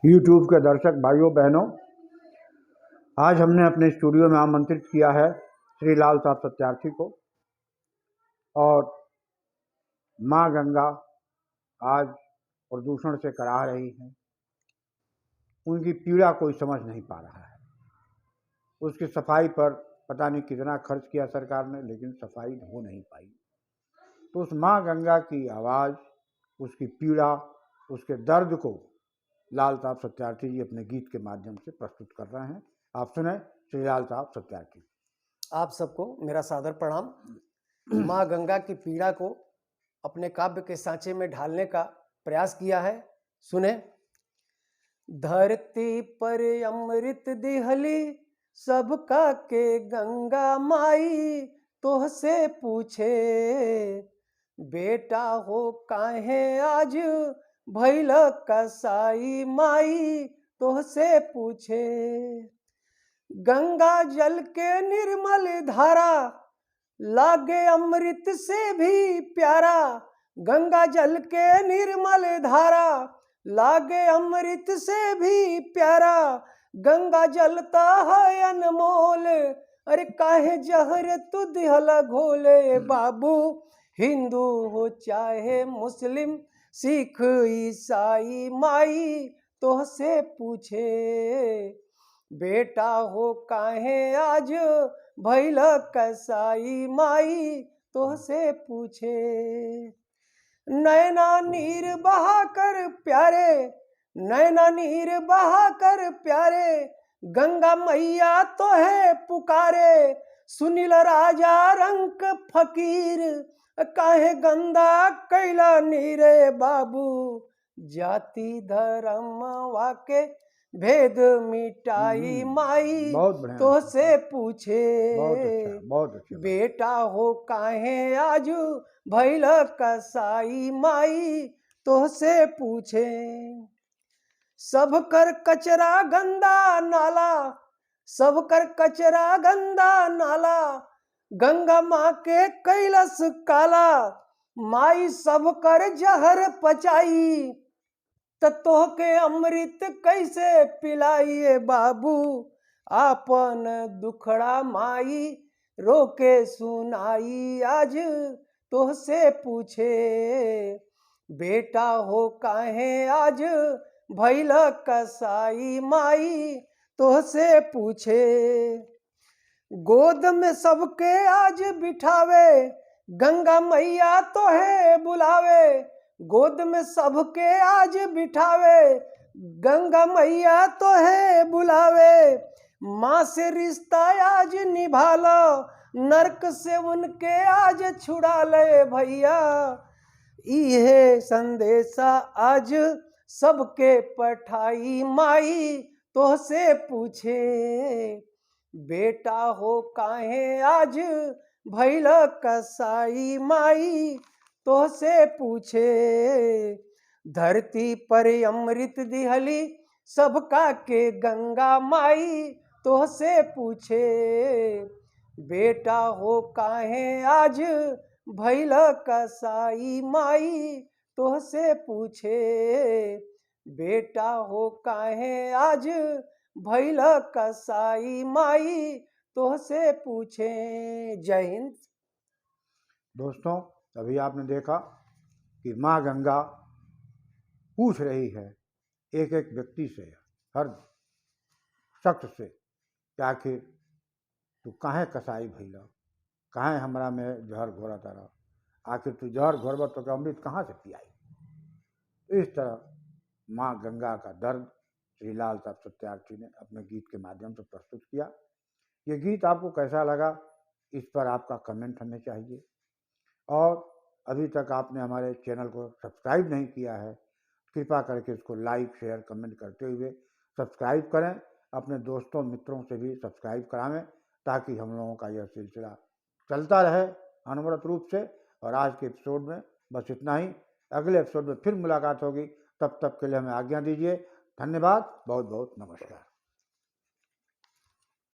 YouTube के दर्शक भाइयों बहनों, आज हमने अपने स्टूडियो में आमंत्रित किया है श्री लाल साहब सत्यार्थी को। और माँ गंगा आज प्रदूषण से करा रही हैं। उनकी पीड़ा कोई समझ नहीं पा रहा है। उसकी सफाई पर पता नहीं कितना खर्च किया सरकार ने, लेकिन सफाई हो नहीं पाई। तो उस माँ गंगा की आवाज़, उसकी पीड़ा, उसके दर्द को लाल साहब सत्यार्थी जी अपने गीत के माध्यम से प्रस्तुत कर रहे हैं। आप सुने श्री लाल साहब सत्यार्थी। आप सबको मेरा सादर प्रणाम। माँ गंगा की पीड़ा को अपने काव्य के सांचे में ढालने का प्रयास किया है। सुने। धरती पर अमृत दिहली सबका के गंगा माई, तोहसे पूछे बेटा हो काहे आज भइल कसाई माई, तोहसे पूछे। गंगा जल के निर्मल धारा लागे अमृत से भी प्यारा। गंगा जल के निर्मल धारा लागे अमृत से भी प्यारा। गंगा जलता है अनमोल, अरे काहे जहर तू दिहला घोले। बाबू हिंदू हो चाहे मुस्लिम सिख ईसाई माई, तोहसे पूछे बेटा हो काहे आज भइल कसाई माई, तोहसे पूछे। नैना नीर बहा कर प्यारे, नैना नीर बहा कर प्यारे, गंगा मैया तो है पुकारे। सुनील राजा रंक फकीर काहे गंदा कैला नीरे। बाबू जाति धर्म वाके भेद मिटाई माई, तो से पूछे बहुत अच्छा। बेटा हो काहे आज भइल कसाई माई, तो से पूछे। सब कर कचरा गंदा नाला, सब कर कचरा गंदा नाला, गंगा माँ के कैलस काला। माई सब कर जहर पचाई, तत्व के अमृत कैसे पिलाइए। बाबू आपन दुखड़ा माई रोके सुनाई आज, तोहसे पूछे बेटा हो काहे आज भइल कसाई माई, तोहसे पूछे। गोद में सबके आज बिठावे, गंगा मैया तो है बुलावे। गोद में सबके आज बिठावे, गंगा मैया तो है बुलावे। माँ से रिश्ता आज निभा लो, नरक से उनके आज छुड़ा ले भैया। इहे संदेशा आज सबके पठाई माई, तोहसे पूछे बेटा हो काहे आज भइल कसाई माई, तोहसे पूछे। धरती पर अमृत दिहली सबका के गंगा माई, तोहसे पूछे बेटा हो काहे आज भइल कसाई माई, तोहसे पूछे बेटा हो काहे आज भइल कसाई माई, तोहसे पूछे। जय हिंद। दोस्तों, अभी आपने देखा कि माँ गंगा पूछ रही है एक एक व्यक्ति से, हर शख्स से, कि आखिर तू काहे कसाई भइला, काहे हमरा में जहर घोरा तारा, आखिर तू जहर घोरबा तो अमृत कहाँ से पियाई। इस तरह माँ गंगा का दर्द श्री लाल साहब सत्यार्थी ने अपने गीत के माध्यम से प्रस्तुत किया। ये गीत आपको कैसा लगा, इस पर आपका कमेंट हमें चाहिए। और अभी तक आपने हमारे चैनल को सब्सक्राइब नहीं किया है, कृपा करके इसको लाइक शेयर कमेंट करते हुए सब्सक्राइब करें। अपने दोस्तों मित्रों से भी सब्सक्राइब करावें, ताकि हम लोगों का यह सिलसिला चलता रहे अनवरत रूप से। और आज के एपिसोड में बस इतना ही। अगले एपिसोड में फिर मुलाकात होगी, तब तक के लिए हमें आज्ञा दीजिए। धन्यवाद, बहुत बहुत नमस्कार।